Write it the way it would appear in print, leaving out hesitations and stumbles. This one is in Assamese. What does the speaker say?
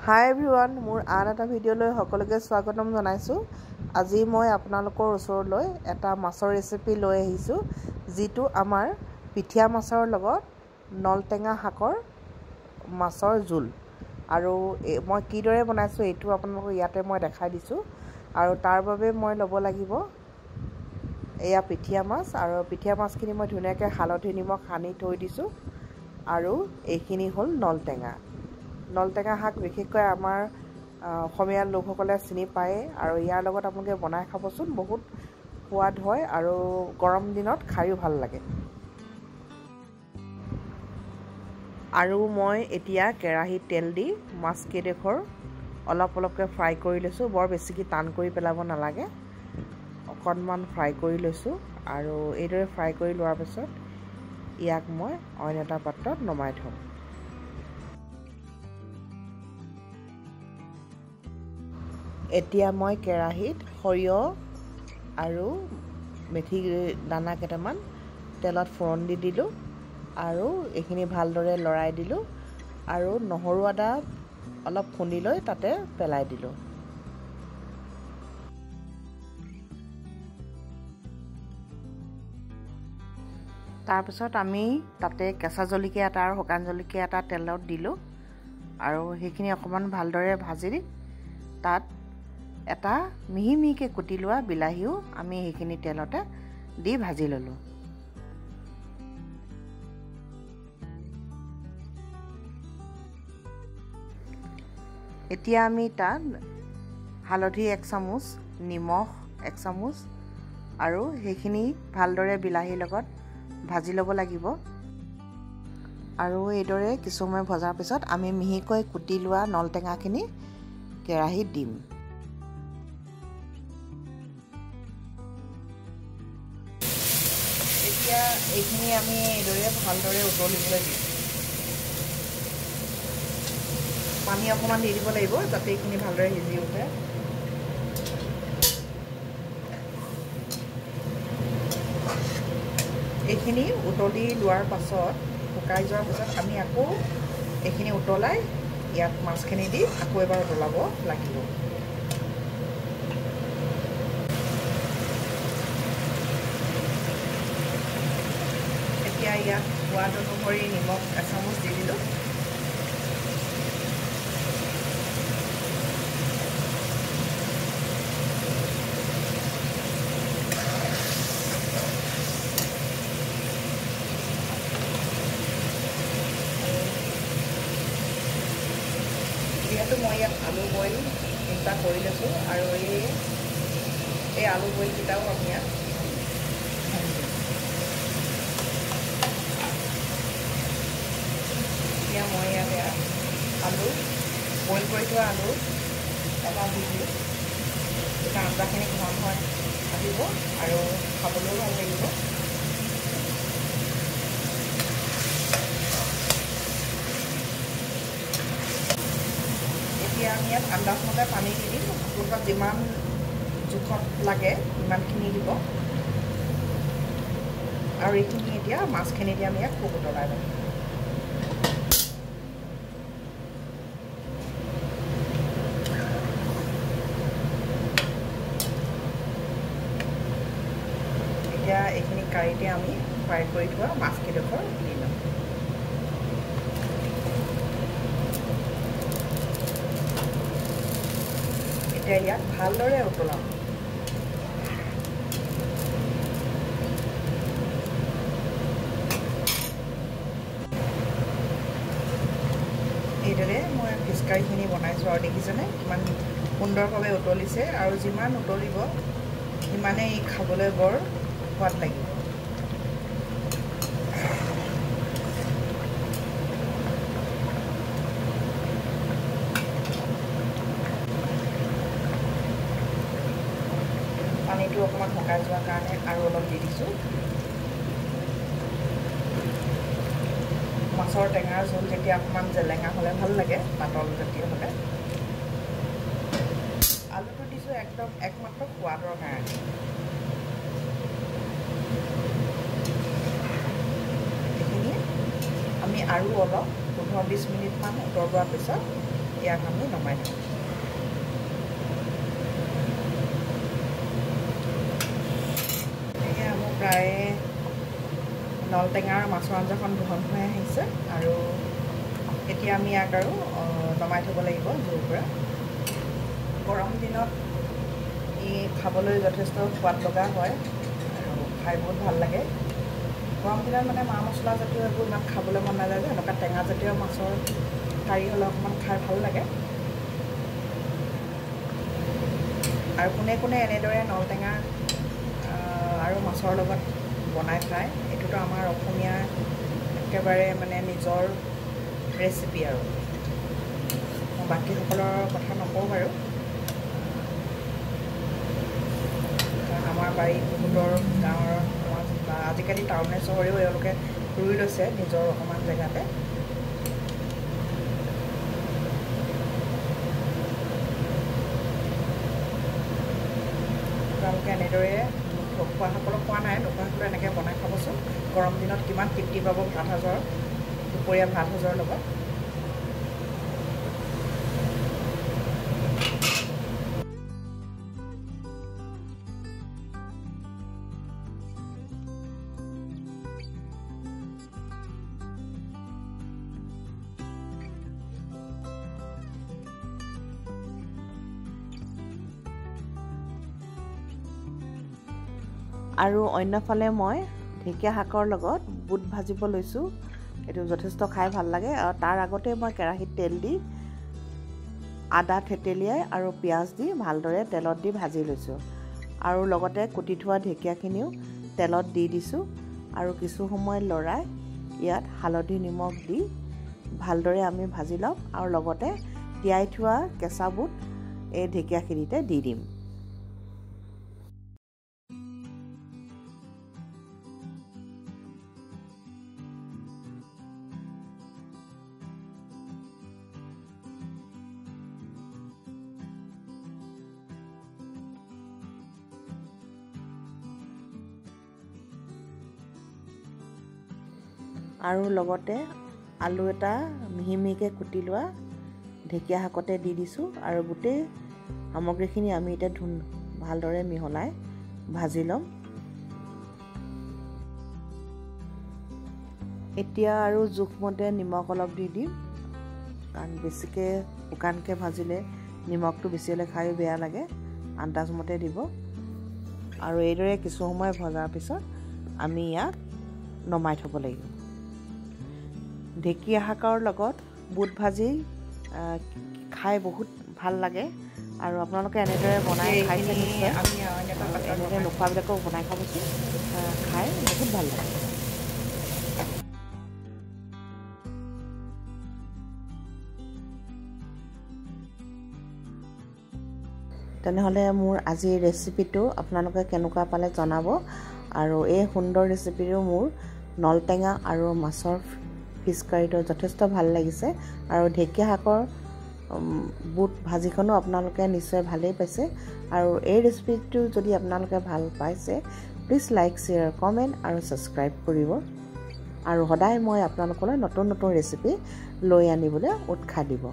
হাই এভৰিৱান, মোৰ আন এটা ভিডিঅ'লৈ সকলোকে স্বাগতম জনাইছোঁ। আজি মই আপোনালোকৰ ওচৰলৈ এটা মাছৰ ৰেচিপি লৈ আহিছোঁ, যিটো আমাৰ পিঠিয়া মাছৰ লগত নলটেঙা শাকৰ মাছৰ জোল। আৰু মই কিদৰে বনাইছোঁ এইটো আপোনালোকক ইয়াতে মই দেখাই দিছোঁ। আৰু তাৰ বাবে মই ল'ব লাগিব এয়া পিঠিয়া মাছ, আৰু পিঠিয়া মাছখিনি মই ধুনীয়াকৈ হালধি নিমখ সানি থৈ দিছোঁ। আৰু এইখিনি হ'ল নলটেঙা। নলটেঙা শাক বিশেষকৈ আমাৰ অসমীয়া লোকসকলে চিনি পায়েই, আৰু ইয়াৰ লগত আপোনালোকে বনাই খাবচোন, বহুত সোৱাদ হয় আৰু গৰম দিনত খায়ো ভাল লাগে। আৰু মই এতিয়া কেৰাহীত তেল দি মাছকেইডোখৰ অলপ অলপকৈ ফ্ৰাই কৰি লৈছোঁ। বৰ বেছিকৈ টান কৰি পেলাব নালাগে, অকণমান ফ্ৰাই কৰি লৈছোঁ। আৰু এইদৰে ফ্ৰাই কৰি লোৱাৰ পিছত ইয়াক মই অইন এটা পাত্ৰত নমাই থ'ম। এতিয়া মই কেৰাহীত সৰিয়হ আৰু মেথি দানা কেইটামান তেলত ফোৰণ দি দিলোঁ, আৰু এইখিনি ভালদৰে লৰাই দিলোঁ, আৰু নহৰু আদা অলপ খুন্দি লৈ তাতে পেলাই দিলোঁ। তাৰপিছত আমি তাতে কেঁচা জলকীয়া এটা আৰু শুকান জলকীয়া এটা তেলত দিলোঁ, আৰু সেইখিনি অকণমান ভালদৰে ভাজি তাত এটা মিহি মিহিকৈ কুটি লোৱা বিলাহীও আমি সেইখিনি তেলতে দি ভাজি ল'লোঁ। এতিয়া আমি তাত হালধি 1 চামুচ, নিমখ 1 চামুচ, আৰু সেইখিনি ভালদৰে বিলাহীৰ লগত ভাজি ল'ব লাগিব। আৰু এইদৰে কিছু সময় ভজাৰ পিছত আমি মিহিকৈ কুটি লোৱা নলটেঙাখিনি কেৰাহীত দিম। এতিয়া এইখিনি আমি এইদৰে ভালদৰে উতলিবলৈ দিম। পানী অকণমান দি দিব লাগিব যাতে এইখিনি ভালদৰে সিজি উঠে। এইখিনি উতলি লোৱাৰ পাছত, শুকাই যোৱাৰ পাছত আমি আকৌ এইখিনি উতলাই ইয়াত মাছখিনি দি আকৌ এবাৰ উতলাব লাগিব। এতিয়া ইয়াত সোৱাদ অনুসৰি নিমখ 1 চামুচ দি দিলোঁ। যিহেতু মই ইয়াত আলু বইল 3টা কৰি লৈছোঁ, আৰু এই আলু বইলকেইটাও আমি ইয়াত এতিয়া মই ইয়াত আলু বইল কৰি থোৱা আলু এটা দি দিওঁ। তেতিয়া আঞ্জাখিনি ঘন হৈ আহিব আৰু খাবলৈও ভাল লাগিব। এতিয়া আমি ইয়াত আন্দাজমতে পানী দি দিম। আপোনালোকক যিমান জোখত লাগে সিমানখিনি দিব। আৰু এইখিনি এতিয়া মাছখিনি দি আমি ইয়াত খুব উতলাই ল'ম। এতিয়া এইখিনি কাঢ়িতে আমি ফ্ৰাই কৰি থোৱা মাছকেইডোখৰ দি ল'ম। এতিয়া ইয়াত ভালদৰে উতলাম। এইদৰে মই ফিছ কাৰীখিনি বনাইছোঁ, আৰু দেখিছেনে কিমান সুন্দৰভাৱে উতলিছে। আৰু যিমান উতলিব সিমানেই খাবলৈ বৰ সোৱাদ লাগিব। পানীটো অকণমান শুকাই যোৱাৰ কাৰণে আৰু অলপ দি দিছোঁ। মাছৰ টেঙাৰ জোল যেতিয়া অকণমান জেলেঙা হ'লে ভাল লাগে, পাতল জাতীয় হ'লে। আলুটো দিছোঁ একদম একমাত্ৰ সোৱাদৰ কাৰণে। এইখিনি আমি আৰু অলপ 15-20 মিনিটমান উতলোৱাৰ পিছত ইয়াক আমি নমাই থওঁ এতিয়া মোৰ প্ৰায় নলটেঙাৰ মাছৰ আঞ্জাখন বহল হৈ আহিছে আৰু এতিয়া আমি ইয়াক আৰু নমাই থ'ব লাগিব জুইৰ পৰা গৰম দিনত ই খাবলৈ যথেষ্ট সোৱাদ লগা হয় আৰু খাই বহুত ভাল লাগে গৰম দিনত মানে মা মছলা জাতীয় এইবোৰ ইমান খাবলৈ মন নাযায় যে এনেকুৱা টেঙা জাতীয় মাছৰ কাৰী হ'লে অকণমান খাই ভাল লাগে আৰু কোনে কোনে এনেদৰে নলটেঙা আৰু মাছৰ লগত বনাই খায় এইটোতো আমাৰ অসমীয়াৰ একেবাৰে মানে নিজৰ ৰেচিপি আৰু মই বাকীসকলৰ কথা নকওঁ বাৰু কাৰণ আমাৰ বাৰীত বহুতৰ গাঁৱৰ বা আজিকালি টাউনে চহৰেও এওঁলোকে ৰুই লৈছে নিজৰ অকণমান জেগাতে আপোনালোকে এনেদৰে খোৱাসকলক খোৱা নাই নোখোৱাসকলে এনেকৈ বনাই খাবচোন গৰম দিনত কিমান তৃপ্তি পাব ভাত সাজৰ দুপৰীয়া ভাত সাজৰ লগত আৰু অন্যফালে মই ঢেকীয়া শাকৰ লগত বুট ভাজিব লৈছোঁ এইটো যথেষ্ট খাই ভাল লাগে আৰু তাৰ আগতে মই কেৰাহীত তেল দি আদা থেতেলিয়াই আৰু পিঁয়াজ দি ভালদৰে তেলত দি ভাজি লৈছোঁ আৰু লগতে কুটি থোৱা ঢেকীয়াখিনিও তেলত দি দিছোঁ আৰু কিছু সময় লৰাই ইয়াত হালধি নিমখ দি ভালদৰে আমি ভাজি ল'ম আৰু লগতে তিয়াই থোৱা কেঁচা বুট এই ঢেকীয়াখিনিতে দি দিম আৰু লগতে আলু এটা মিহি মিহিকৈ কুটি লোৱা ঢেকীয়া শাকতে দি দিছোঁ আৰু গোটেই সামগ্ৰীখিনি আমি এতিয়া ভালদৰে মিহলাই ভাজি ল'ম এতিয়া আৰু জোখমতে নিমখ অলপ দি দিম কাৰণ বেছিকৈ শুকানকৈ ভাজিলে নিমখটো বেছি হ'লে খায়ো বেয়া লাগে আন্দাজমতে দিব আৰু এইদৰে কিছু সময় ভজাৰ পিছত আমি ইয়াক নমাই থ'ব লাগিব ঢেকীয়া শাকৰ লগত বুট ভাজি খাই বহুত ভাল লাগে আৰু আপোনালোকে এনেদৰে বনাই খাইছে নিশ্চয় এনেদৰে নোখোৱাবিলাকেও বনাই খাবচোন খাই বহুত ভাল লাগে তেনেহ'লে মোৰ আজিৰ ৰেচিপিটো আপোনালোকে কেনেকুৱা পালে জনাব আৰু এই সুন্দৰ ৰেচিপিটো মোৰ নলটেঙা আৰু মাছৰ ফিছ কাৰীটো যথেষ্ট ভাল লাগিছে আৰু ঢেকীয়া শাকৰ বুট ভাজিখনো আপোনালোকে নিশ্চয় ভালেই পাইছে আৰু এই ৰেচিপিটো যদি আপোনালোকে ভাল পাইছে প্লিজ লাইক শ্বেয়াৰ কমেণ্ট আৰু ছাবস্ক্ৰাইব কৰিব আৰু সদায় মই আপোনালোকলৈ নতুন নতুন ৰেচিপি লৈ আনিবলৈ উৎসাহ দিব